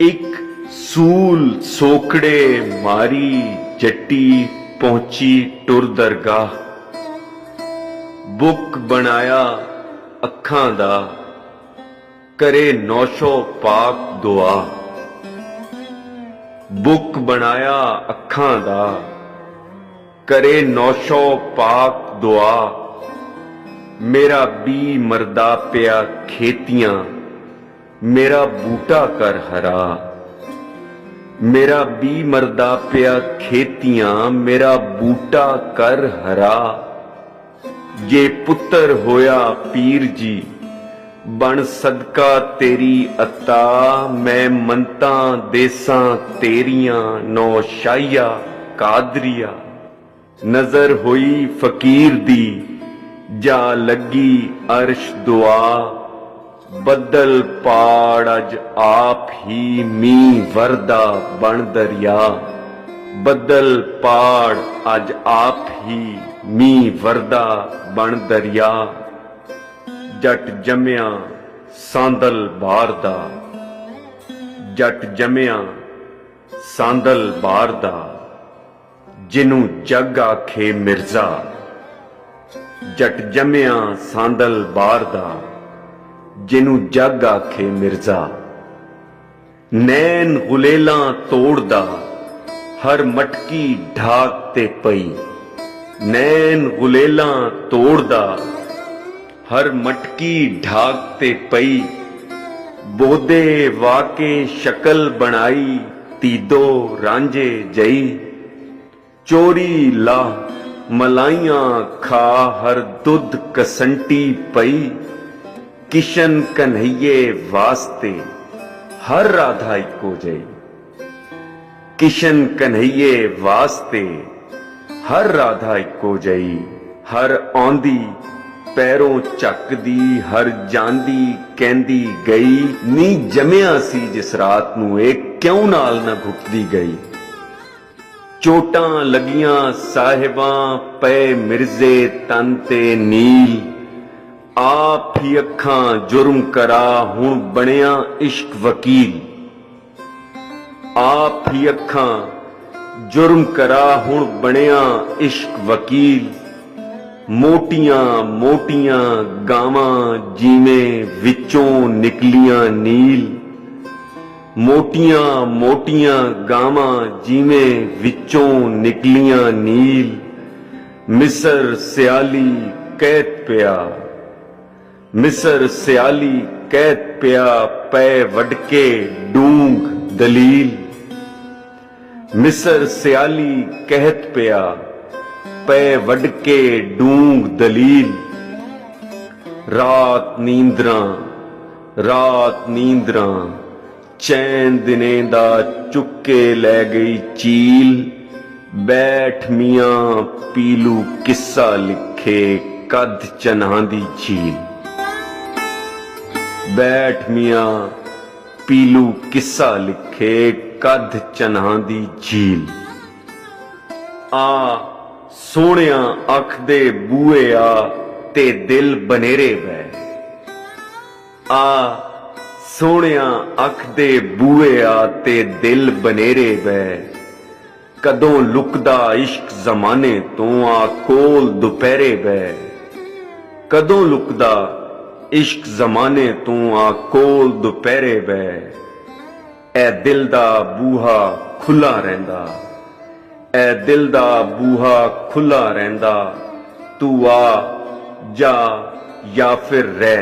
एक सूल सोकड़े मारी जट्टी पहुंची टुर दरगाह। बुक बनाया अखां दा करे नौशो पाक दुआ। बुक बनाया अखां दा करे नौशो पाक दुआ। मेरा बी मरदा पिया खेतियां मेरा बूटा कर हरा। मेरा बी मरदा पिया खेतियां मेरा बूटा कर हरा। जे पुत्र होया पीर जी बन सदका तेरी अता। मैं मनता देसां तेरियां नौशाइया कादरिया। नजर होई फकीर दी जा लगी अर्श दुआ। बदल पाड़ अज आप ही मीं वरदा बन दरिया। बदल पाड़ अज आप ही मीं वरदा बन दरिया। जट जम्या सांदल बार दा जट जम्या सांदल बार दा। जिनू जग आखे मिर्जा जट जम्या सांदल बार दा। जिनू जग आखे मिर्जा। नैन गुलेलां तोड़दा हर मटकी ढाक ते पई। नैन गुलेलां तोड़दा हर मटकी ढाक ते पई। बोदे वाके शक्ल बनाई तीदो रांझे जई। चोरी ला मलाइयां खा हर दुध कसंटी पई। किशन कन्हैये वास्ते हर राधा इको जई। किशन कन्हैये वास्ते हर राधा इको जई। हर आंदी पैरों झकदी हर जांदी कहंदी गई। नी जमिया सी जिस रात नूं ए क्यों नाल ना घुटदी गई। चोटां लगियां साहिबां पे मिर्जे तन ते नील। आप ही अखां जुर्म करा हुण बनिया इश्क वकील। आप ही अखां जुर्म करा हुण बनिया इश्क वकील। मोटियां मोटियां गावां जिवें विचों निकलियां नील। मोटियां मोटियां गावां जिवें विचों निकलियां नील। मिसर सियाली कैद पिया मिसर सियाली कैद पिया पै वडके डूंग दलील। मिसर सियाली कहत पिया पै वडके डूंग दलील। रात नींदरां चैन दिने दा चुके लै गई चील। बैठ मियां पीलू किस्सा लिखे कद चन्हां दी झील। बैठ मियां पीलू किस्सा लिखे कद चन्हां दी झील। आ सोहणिया अख दे बूए आ ते दिल बनेरे बै। आ सोहणिया अख दे बूए आ ते दिल बनेरे बै। कदों लुकदा इश्क जमाने तो आ कोल दुपहरे बै। कदों लुकदा इश्क जमाने तू आ कोल दुपहरे बै। ए दिल दा बूहा खुला रहिंदा ए दिल दा बूहा खुला रहिंदा। तू आ जा या फिर रह।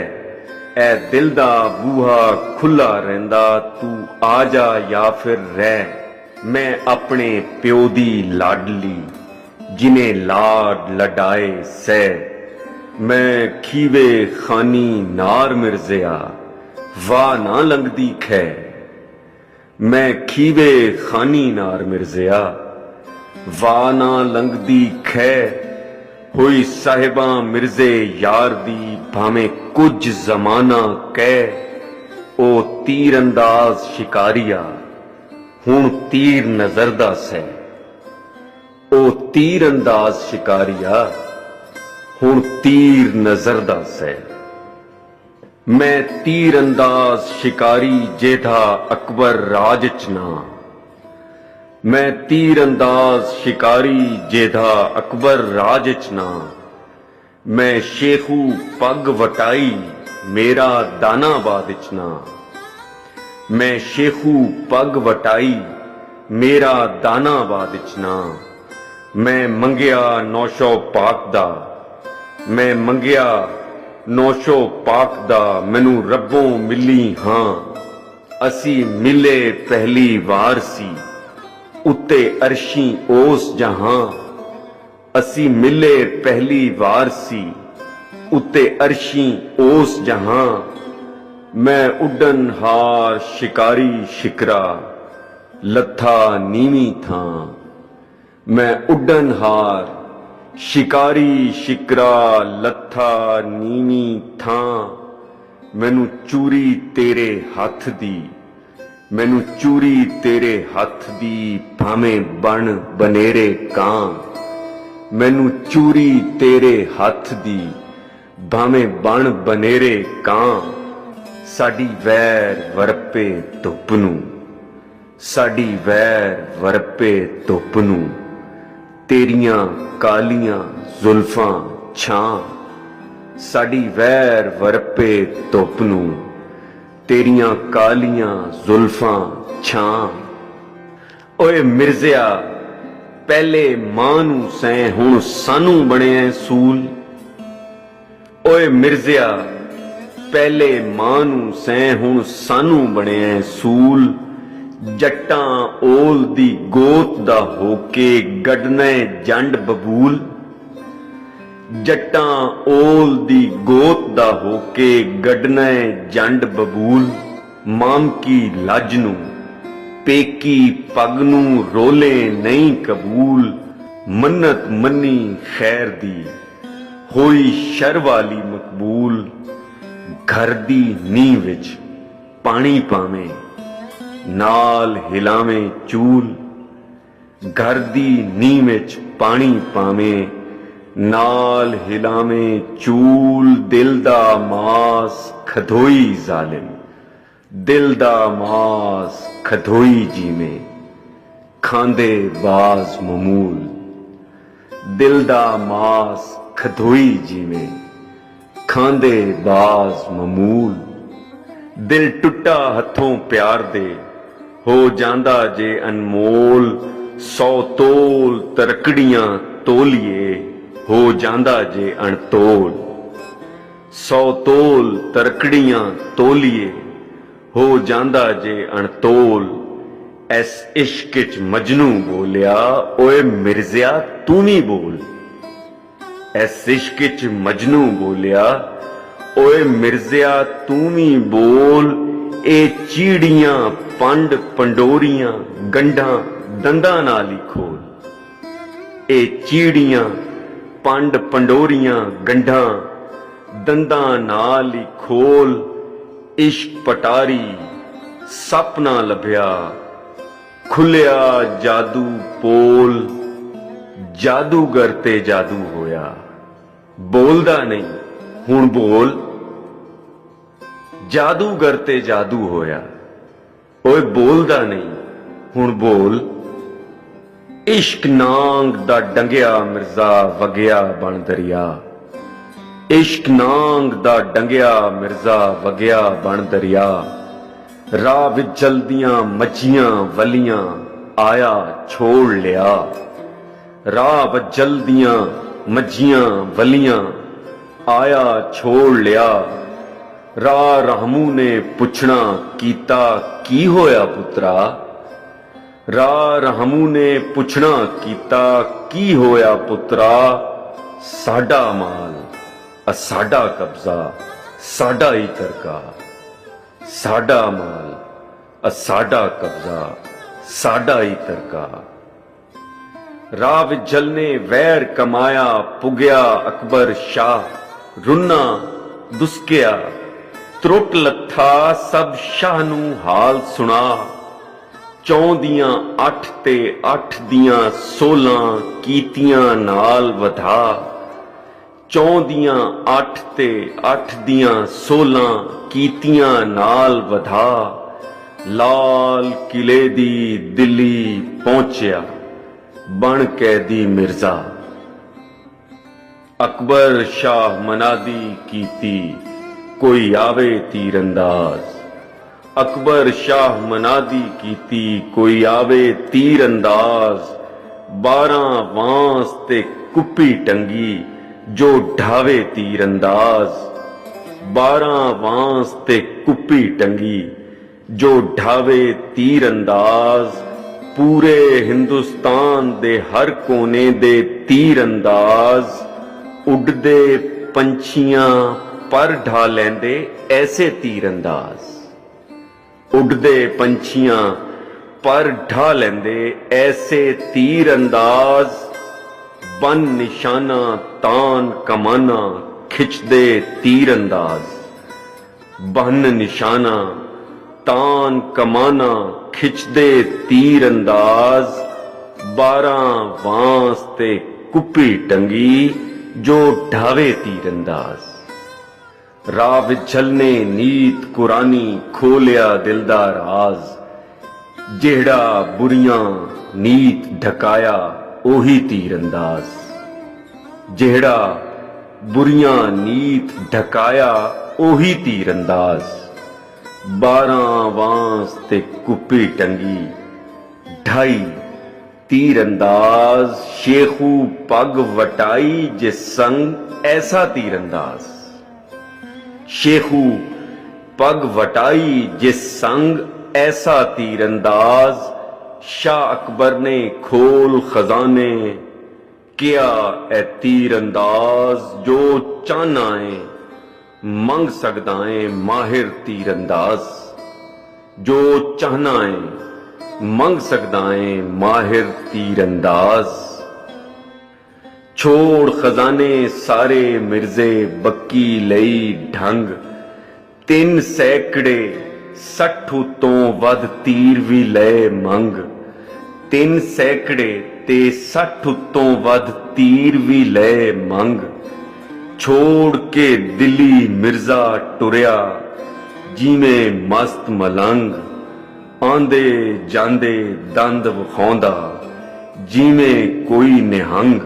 ए दिल दा बूहा खुला रहिंदा तू आ जा या फिर रह। मैं अपने प्यो दी लाडली जिन्हें लाड लडाए सै। मैं खीवे खानी नार मिर्जिया वाह ना लंगदी खै। मैं खीवे खानी नार मिर्जिया वाह ना लंगदी खै। हुई साहिबां मिर्जे यार दी भावें कुछ जमाना कह। ओ तीर अंदाज शिकारिया हुण तीर नजर दा सै। ओ तीर अंदाज शिकारिया हुण तीर नजर दा सै। मैं तीर अंदाज शिकारी जेधा अकबर राज च ना। मैं तीर अंदाज शिकारी जेधा अकबर राज च ना। मैं शेखू पग वटाई मेरा दानाबाद च ना। मैं शेखू पग वटाई मेरा दानाबाद च ना। मैं मंगिया नौशो पाक दा। मैं मंगिया नौशो पाक दा मैनू रब्बों मिली हाँ। असी मिले पहली वार सी उत्ते अर्शी ओस जहां। असी मिले पहली वार सी उत्ते अर्शी ओस जहां। मैं उडन हार शिकारी शिकरा लथा नीवी था। मैं उडन हार शिकारी शिकरा लथा नीवी था। मैनू चूरी तेरे हथ दी। मैनू चूरी तेरे हथ दी भावें बन बनेरे कां। मैनू चूरी तेरे हथ दी भावें बन बनेरे कां। साडी वैर वरपे धुप नू। साडी वैर वरपे धुप नू। तेरियां कालियां जुल्फां छां। साडी वैर वरपे धुप नू। तेरियां कालियां जुल्फां छां। ओए मिर्जिया पहले मां नू सैं हुण सानू बणिया सूल। ओए मिर्जिया पहले मां नू सैं हुण सानू बणिया सूल। जट्टां ओल दी गोत दा होके गडने जंड बबूल। जट्टां ओल दी गोत दा होके गडने जंड बबूल। मामकी लज नू पेकी पग नू रोले नहीं कबूल। मन्नत मन्नी खैर दी होई शर वाली मकबूल। घर दी नींह विच पानी पावें नाल हिलावें चूल। घर दी नींह विच पानी पावें नाल हिलावें चूल। दिल दा मास खधोई जालिम दिल दा मास खधोई जीवें खांदे बाज ममूल। दिल दा मास खधोई जीवें खांदे बाज ममूल। दिल टुटा हथों प्यार दे हो जांदा जे अनमोल। सौ तोल तरकड़ियां तोलिए हो जांदा जे अणतोल। सौ तोल तरकड़ियां तोलिए हो जांदा जे अणतोल। एस इश्क च मजनू बोलिया ओए मिर्जिया तू भी बोल। एस इश्क च मजनू बोलिया ओए मिर्जिया तू भी बोल। ए चीड़ियां पंड पंडोरियां गंढां दंदां नाल ही खोल। ए चीड़ियां पंड पंडोरियां गंढां दंदां नाल ही खोल। इश्क पटारी सपना लभ्या खुलिया जादू पोल। जादूगर ते जादू होया बोलदा नहीं हुण बोल। जादूगर ते जादू होया ओए बोलदा नहीं हुण बोल। इश्क नांग दा डंगिया मिर्जा वगिया बन दरिया। इश्क नांग दा डंगिया मिर्जा वगिया बन दरिया। राह विच जलदियां मच्छियां वलियां आया छोड़ लिया। राह विच जलदियां मच्छियां वलियां आया छोड़ लिया। राह रहमू ने पुछना कीता की होया पुत्रा। राह रहमू ने पुछना कीता की होया पुत्रा। साडा माल साडा कब्जा साडा ही तरका। साडा माल साडा कब्जा साडा ही तरका। राह विच जलने वैर कमाया पुगया अकबर शाह। रुन्ना दुस्किया त्रुट लथा सब शाह नू हाल सुना। 4 दियां 8 ते 8 दियां 16 कीतियां नाल वधा। ਚੌਂ ਦੀਆਂ 8 ਤੇ 8 ਦੀਆਂ 16 ਕੀਤੀਆਂ ਨਾਲ ਵਧਾ ਲਾਲ ਕਿਲੇ ਦੀ ਦਿੱਲੀ ਪਹੁੰਚਿਆ ਬਣ ਕੈਦੀ ਮਿਰਜ਼ਾ। ਅਕਬਰ ਸ਼ਾਹ ਮਨਾਦੀ ਕੀਤੀ ਕੋਈ ਆਵੇ ਤੀਰਅੰਦਾਜ਼। ਅਕਬਰ ਸ਼ਾਹ ਮਨਾਦੀ ਕੀਤੀ ਕੋਈ ਆਵੇ ਤੀਰਅੰਦਾਜ਼। 12 ਵਾਂਸ ਤੇ ਕੁੱਪੀ ਟੰਗੀ ਜੋ ਢਾਵੇ ਤੀਰਅੰਦਾਜ਼। 12 ਵਾਂਸ ਤੇ ਕੁੱਪੀ ਟੰਗੀ ਜੋ ਢਾਵੇ ਤੀਰਅੰਦਾਜ਼। ਪੂਰੇ ਹਿੰਦੁਸਤਾਨ ਦੇ ਹਰ ਕੋਨੇ ਦੇ ਤੀਰਅੰਦਾਜ਼। ਉੱਡਦੇ ਪੰਛੀਆਂ ਪਰ ਢਾ ਲੈਂਦੇ ਐਸੇ ਤੀਰਅੰਦਾਜ਼। ਉੱਡਦੇ ਪੰਛੀਆਂ ਪਰ ਢਾ ਲੈਂਦੇ ਐਸੇ ਤੀਰਅੰਦਾਜ਼। ਬਨ ਨਿਸ਼ਾਨਾ ਤਾਨ ਕਮਾਨਾ ਖਿੱਚਦੇ ਤੀਰਅੰਦਾਜ਼। ਬਨ ਨਿਸ਼ਾਨਾ ਤਾਨ ਕਮਾਨਾ ਖਿੱਚਦੇ ਤੀਰਅੰਦਾਜ਼। 12 ਵਾਂਸ ਤੇ ਕੁੱਪੀ ਟੰਗੀ ਜੋ ਢਾਵੇ ਤੀਰਅੰਦਾਜ਼। ਰਾਹ ਵਿਛਲਨੇ ਨੀਤ ਕੁਰਾਨੀ ਖੋਲਿਆ ਦਿਲ ਦਾ ਰਾਜ਼। ਜਿਹੜਾ ਬੁਰੀਆਂ ਨੀਤ ਢਕਾਇਆ ਉਹੀ ਤੀਰਅੰਦਾਜ਼। ਜਿਹੜਾ ਬੁਰੀਆਂ ਨੀਤ ਢਕਾਇਆ ਉਹੀ ਤੀਰਅੰਦਾਜ਼। 12 ਵਾਂਸ ਤੇ ਕੁੱਪੀ ਟੰਗੀ ਢਾਈ ਤੀਰਅੰਦਾਜ਼। ਸ਼ੇਖੂ ਪੱਗ ਵਟਾਈ ਜਿਸ ਸੰਗ ਐਸਾ ਤੀਰਅੰਦਾਜ਼। ਸ਼ੇਖੂ ਪੱਗ ਵਟਾਈ ਜਿਸ ਸੰਗ ਐਸਾ ਤੀਰਅੰਦਾਜ਼। ਸ਼ਾਹ ਅਕਬਰ ਨੇ ਖੋਲ ਖਜ਼ਾਨੇ ਕਿਆ ਐ ਤੀਰਅੰਦਾਜ਼। ਜੋ ਚਾਹਨਾ ਏ ਮੰਗ ਸਕਦਾ ਏ ਮਾਹਿਰ ਤੀਰਅੰਦਾਜ਼। ਜੋ ਚਾਹਨਾ ਏ ਮੰਗ ਸਕਦਾ ਏ ਮਾਹਿਰ ਤੀਰਅੰਦਾਜ਼। ਛੋੜ ਖਜ਼ਾਨੇ ਸਾਰੇ ਮਿਰਜ਼ੇ ਬੱਕੀ ਲਈ ਢੰਗ। 3 ਸੈਕੜੇ 60 ਤੋਂ ਵੱਧ ਤੀਰ ਵੀ ਲਏ ਮੰਗ। 3 ਸੈਕੜੇ ਤੇ 60 ਤੋਂ ਵੱਧ ਤੀਰ ਵੀ ਲਏ ਮੰਗ। ਛੋੜ ਕੇ ਦਿੱਲੀ ਮਿਰਜ਼ਾ ਟੁਰਿਆ ਜਿਵੇਂ ਮਸਤ ਮਲੰਗ। ਆਂਦੇ ਜਾਂਦੇ ਦੰਦ ਵਿਖਾਉਂਦਾ ਜਿਵੇਂ ਕੋਈ ਨਿਹੰਗ।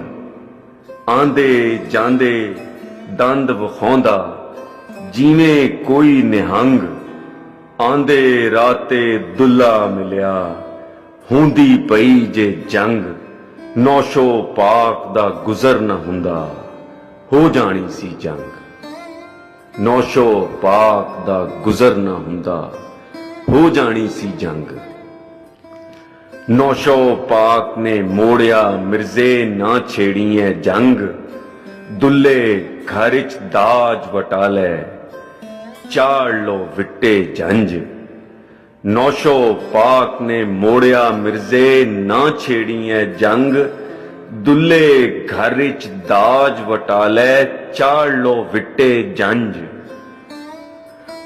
ਆਂਦੇ ਜਾਂਦੇ ਦੰਦ ਵਿਖਾਉਂਦਾ ਜਿਵੇਂ ਕੋਈ ਨਿਹੰਗ। ਆਂਦੇ ਰਾਤੇ ਦੁੱਲਾ ਮਿਲਿਆ ਹੁੰਦੀ ਪਈ ਜੇ ਜੰਗ। ਨੌਸ਼ੋ ਪਾਕ ਦਾ ਗੁਜ਼ਰ ਨਾ ਹੁੰਦਾ ਹੋ ਜਾਣੀ ਸੀ ਜੰਗ। ਨੌਸ਼ੋ ਪਾਕ ਦਾ ਗੁਜ਼ਰ ਨਾ ਹੁੰਦਾ ਹੋ ਜਾਣੀ ਸੀ ਜੰਗ। ਨੌਸ਼ੋ ਪਾਕ ਨੇ ਮੋੜਿਆ ਮਿਰਜ਼ੇ ਨਾ ਛੇੜੀਏ ਜੰਗ। ਦੁੱਲੇ ਘਰ ਚ ਦਾਜ ਵਟਾ ਲੈ ਚਾੜ ਲੋ ਵਿਟੇ ਜੰਜ। ਨੌਸ਼ੋ ਪਾਕ ਨੇ ਮੋੜਿਆ ਮਿਰਜ਼ੇ ਨਾ ਛੇੜੀਏ ਜੰਗ। ਦੁੱਲੇ ਘਰ ਚ ਦਾਜ ਵਟਾ ਲੈ ਚਾੜ ਲੋ ਵਿਟੇ ਜੰਜ।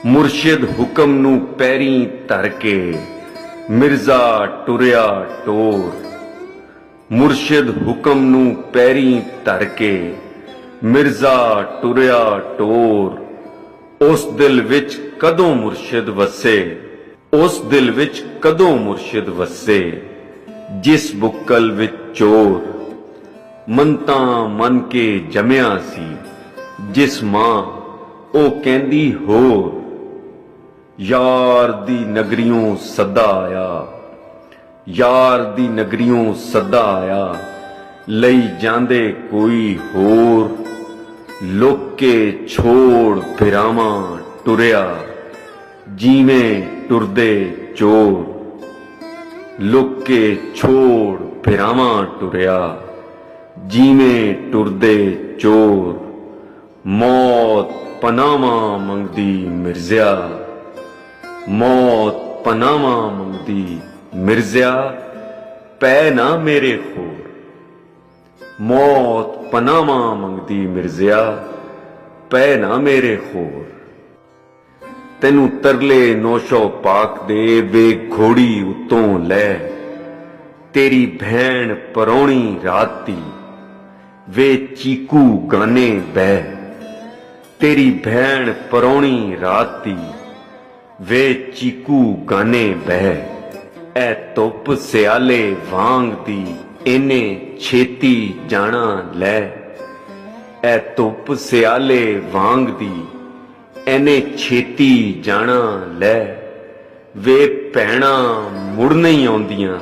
ਮੁਰਸ਼ਿਦ ਹੁਕਮ ਨੂੰ ਪੈਰੀਂ ਧਰ ਕੇ ਮਿਰਜ਼ਾ ਟੁਰਿਆ ਟੋਰ। ਮੁਰਸ਼ਿਦ ਹੁਕਮ ਨੂੰ ਪੈਰੀਂ ਧਰ ਕੇ ਮਿਰਜ਼ਾ ਟੁਰਿਆ ਟੋਰ। ਉਸ ਦਿਲ ਵਿੱਚ ਕਦੋਂ ਮੁਰਸ਼ਿਦ ਵਸੇ। ਉਸ ਦਿਲ ਵਿੱਚ ਕਦੋਂ ਮੁਰਸ਼ਿਦ ਵਸੇ ਜਿਸ ਬੁੱਕਲ ਵਿੱਚ ਚੋਰ। ਮੰਨਤਾਂ ਮੰਨ ਕੇ ਜੰਮਿਆ ਸੀ ਜਿਸ ਮਾਂ ਉਹ ਕਹਿੰਦੀ ਹੋਰ। ਯਾਰ ਦੀ ਨਗਰੀਓਂ ਸੱਦਾ ਆਇਆ ਯਾਰ ਦੀ ਨਗਰੀਓਂ ਸੱਦਾ ਆਇਆ। ਲਈ ਜਾਂਦੇ ਕੋਈ ਹੋਰ। ਲੋਕੇ ਛੋੜ ਫਿਰਾਵਾਂ ਟੁਰਿਆ ਜਿਵੇਂ ਟੁਰਦੇ ਚੋਰ। ਲੋਕੇ ਛੋੜ ਫਿਰਾਵਾਂ ਟੁਰਿਆ ਜਿਵੇਂ ਟੁਰਦੇ ਚੋਰ। ਮੌਤ ਪਨਾਵਾਂ ਮੰਗਦੀ ਮਿਰਜ਼ਿਆ ਮੌਤ ਪਨਾਵਾਂ ਮੰਗਦੀ ਮਿਰਜ਼ਿਆ ਪੈ ਨਾ ਮੇਰੇ ਖੋਰ। ਮੌਤ ਪਨਾਵਾਂ ਮੰਗਦੀ ਮਿਰਜ਼ਿਆ ਪੈ ਨਾ ਮੇਰੇ ਖੋਰ। ਤੈਨੂੰ ਤਰਲੇ ਨੌਸ਼ੋ ਪਾਕ ਦੇ ਵੇ ਘੋੜੀ ਉਤੋਂ ਲੈ। ਤੇਰੀ ਭੈਣ ਪਰੌਣੀ ਰਾਤੀ वे चीकू गाने बह तेरी भैन परौणी रात दी वे चीकू गाने बह ऐ धुप सियाले वांग दी इने छेती जाना लै ऐ धुप सियाले वांग दी इने छेती जाना लै वे भैणा मुड़ नहीं आउंदियां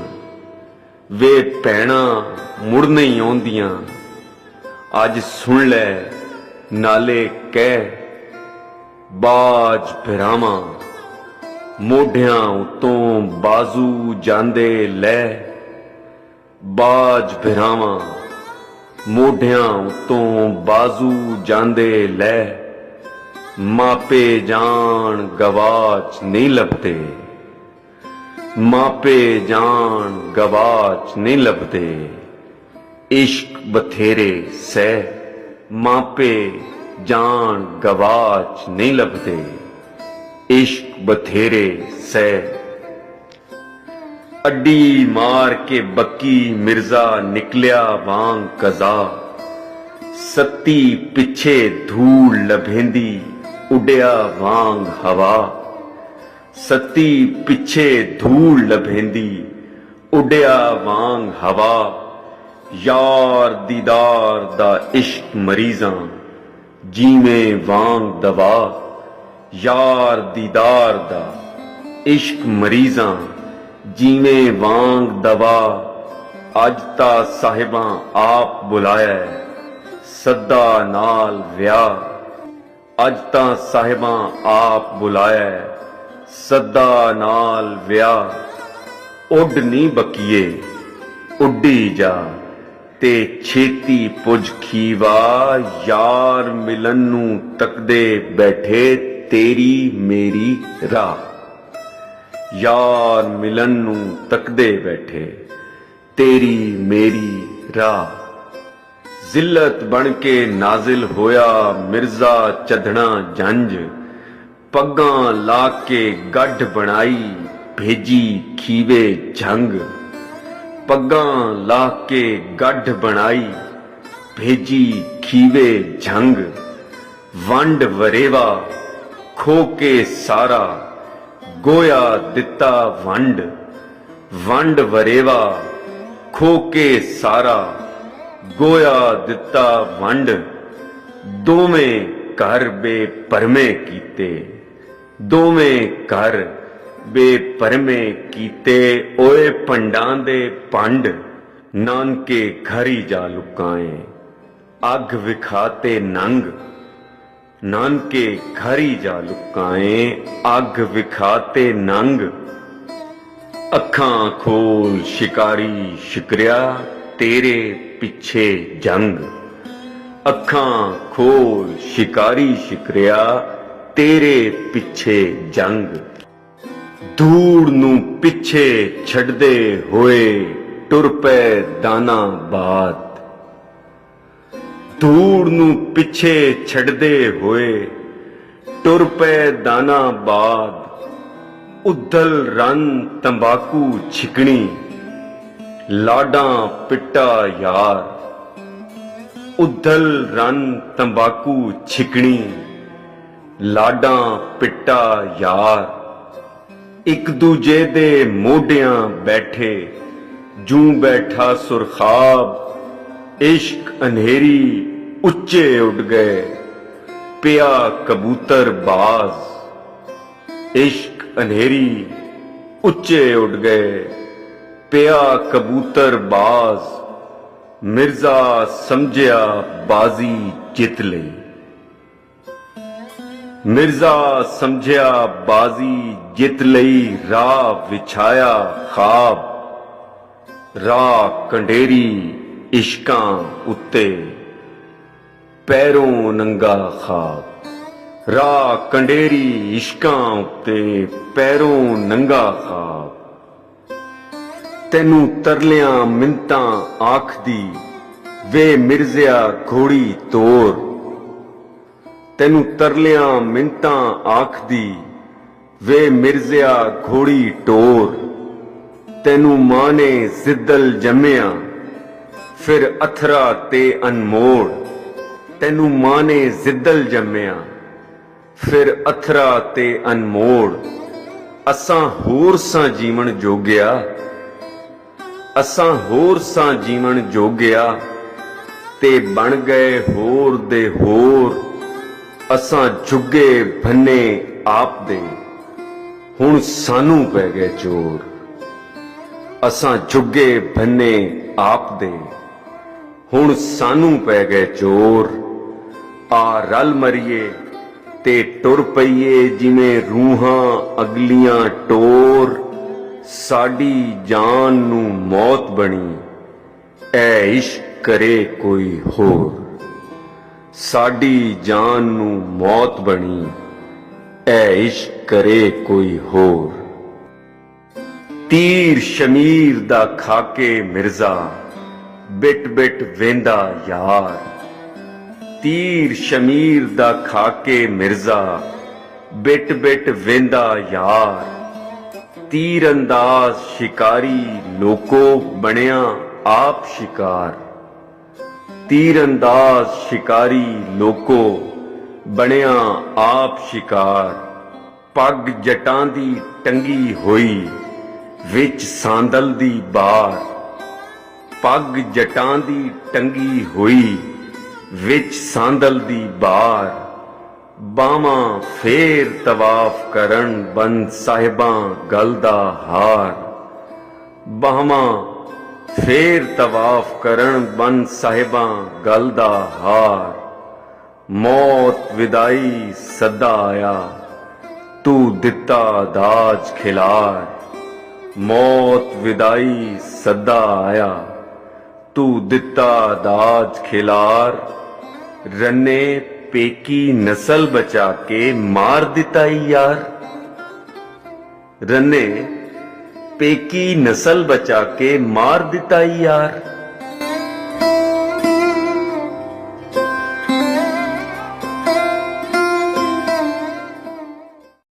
वे भैणा मुड़ नहीं आउंदियां अज सुन लै नाले कह बाज फिरावां मोढियां उतों बाजू जांदे लै बाज फिरावां मोढियां उतों बाजू जांदे लै मापे जान गवाच नहीं लभदे मापे जान गवाच नहीं लभदे इश्क बथेरे सह मापे जान गवाच नहीं लभदे इश्क बथेरे सह अड्डी मार के बक्की मिर्जा निकलिया वांग कजा सत्ती पिछे धूल लभेंदी उड़िया वांग हवा सत्ती पिछे धूल लभेंदी उड़िया वांग हवा यार दीदार दा इश्क मरीजां जीवें वांग दवा यार दीदार दा इश्क मरीजां जीवें वांग दवा अज ता साहिबां आप बुलाया सदा नाल व्याह अज तां साहिबां आप बुलाया सदा नाल व्याह उड नी बकीए उड्डी जा ते छेती पुज खीवा यार मिलन नू तकदे बैठे तेरी मेरी राह यार मिलन नू तकदे बैठे तेरी मेरी राह जिल्लत बन के नाजिल होया मिर्जा चढ़ना जंज पग्गां ला के गढ़ बनाई भेजी खीवे जंग पग्गां ला के गढ़ बनाई भेजी खीवे जंग वंड वरेवा खो के सारा गोया दिता वंड वंड वरेवा खो के सारा गोया दिता वंड दोवें घर बेपरमे कीते दोवें घर बेपरमे कीते ओए पंडां दे पंड नानके घर ही जा लुकाए अग विखाते नंग नानके घर ही जा लुकाए अग विखाते नंग अखां खोल शिकारी शिकरिया तेरे पिछे जंग अखां खोल शिकारी शिकरिया तेरे पिछे जंग धूड़ नू पिछे छड़दे होए टुर पे दाना बाद धूड़ नू पिछे छड़दे होए टुर पे दाना बाद उद्धल रन तंबाकू छिकनी लाडां पिट्टा यार उद्धल रन तंबाकू छिकनी लाडां पिट्टा यार एक दूजे दे मोढियां बैठे जूं बैठा सुरखाब इश्क अन्हेरी उच्चे उड़ गए पिया कबूतर बाज इश्क अन्हेरी उच्चे उड़ गए पिया कबूतर बाज मिर्जा समझिया बाजी जित लई मिर्जा समझिया बाजी जित लई राह विछाया खाब राह कंडेरी इश्कां उत्ते पैरों नंगा खाब राह कंडेरी इश्कां उत्ते पैरों नंगा खाब तेनू तरलियां मिन्तां आखदी वे मिर्जिया घोड़ी तोर तेनू तरलियां मिन्तां आखदी वे मिर्जिया घोड़ी टोर तेनू मां ने जिद्दल जम्मिया ਫਿਰ ਅਥਰਾ ਤੇ ਅਨਮੋੜ ਤੈਨੂੰ ਮਾਂ ਨੇ ਜ਼ਿੱਦਲ ਜੰਮਿਆ। ਫਿਰ ਅਥਰਾ ਤੇ ਅਨਮੋੜ ਅਸਾਂ ਹੋਰ ਸਾਂ ਜੀਵਨ ਜੋਗਿਆ। ਅਸਾਂ ਹੋਰ ਸਾਂ ਜੀਵਨ ਜੋਗਿਆ ਤੇ ਬਣ ਗਏ ਹੋਰ ਦੇ ਹੋਰ। ਅਸਾਂ ਝੁੱਗੇ ਭੰਨੇ ਆਪ ਦੇ ਹੁਣ ਸਾਨੂੰ ਪੈ ਗਏ ਚੋਰ। ਅਸਾਂ ਝੁੱਗੇ ਭੰਨੇ ਆਪ ਦੇ ਹੁਣ ਸਾਨੂੰ ਪੈ ਗਏ ਚੋਰ। ਆ ਰਲ ਮਰੀਏ ਤੇ ਟੁਰ ਪਈਏ ਜਿਵੇਂ ਰੂਹਾਂ ਅਗਲੀਆਂ ਟੋਰ। ਸਾਡੀ ਜਾਨ ਨੂੰ ਮੌਤ ਬਣੀ ਐ ਇਸ਼ਕ ਕਰੇ ਕੋਈ ਹੋਰ। ਸਾਡੀ ਜਾਨ ਨੂੰ ਮੌਤ ਬਣੀ ਐ ਇਸ਼ਕ ਕਰੇ ਕੋਈ ਹੋਰ। ਤੀਰ ਸ਼ਮੀਰ ਦਾ ਖਾਕੇ ਮਿਰਜ਼ਾ ਬਿਟ ਬਿਟ ਵੇਂਦਾ ਯਾਰ। ਤੀਰ ਸ਼ਮੀਰ ਦਾ ਖਾਕੇ ਮਿਰਜ਼ਾ ਬਿਟ ਬਿਟ ਵੇਂਦਾ ਯਾਰ। ਤੀਰ ਅੰਦਾਜ਼ ਸ਼ਿਕਾਰੀ ਲੋਕੋ ਬਣਿਆ ਆਪ ਸ਼ਿਕਾਰ। ਤੀਰ ਅੰਦਾਜ਼ ਸ਼ਿਕਾਰੀ ਲੋਕੋ ਬਣਿਆ ਆਪ ਸ਼ਿਕਾਰ। ਪੱਗ ਜਟਾਂ ਦੀ ਟੰਗੀ ਹੋਈ ਵਿੱਚ ਸਾਂਦਲ ਦੀ ਬਾਰ। ਪੱਗ ਜਟਾਂ ਦੀ ਟੰਗੀ ਹੋਈ ਵਿੱਚ ਸਾਂਦਲ ਦੀ ਬਾਰ। ਬਾਵਾਂ ਫੇਰ ਤਵਾਫ ਕਰਨ ਬੰਦ ਸਾਹਿਬਾਂ ਗਲ ਦਾ ਹਾਰ। ਬਾਵਾਂ ਫੇਰ ਤਵਾਫ ਕਰਨ ਬੰਦ ਸਾਹਿਬਾਂ ਗਲ ਦਾ ਹਾਰ। ਮੌਤ ਵਿਦਾਈ ਸੱਦਾ ਆਇਆ ਤੂੰ ਦਿੱਤਾ ਦਾਜ ਖਿਲਾਰ। ਮੌਤ ਵਿਦਾਈ ਸੱਦਾ ਆਇਆ ਤੂੰ ਦਿੱਤਾ ਦਾਜ ਖਿਲਾਰ। ਰੰਨੇ ਪੇਕੀ ਨਸਲ ਬਚਾ ਕੇ ਮਾਰ ਦਿੱਤਾ ਈ ਯਾਰ। ਰੰਨੇ ਪੇਕੀ ਨਸਲ ਬਚਾ ਕੇ ਮਾਰ ਦਿੱਤਾ ਈ ਯਾਰ।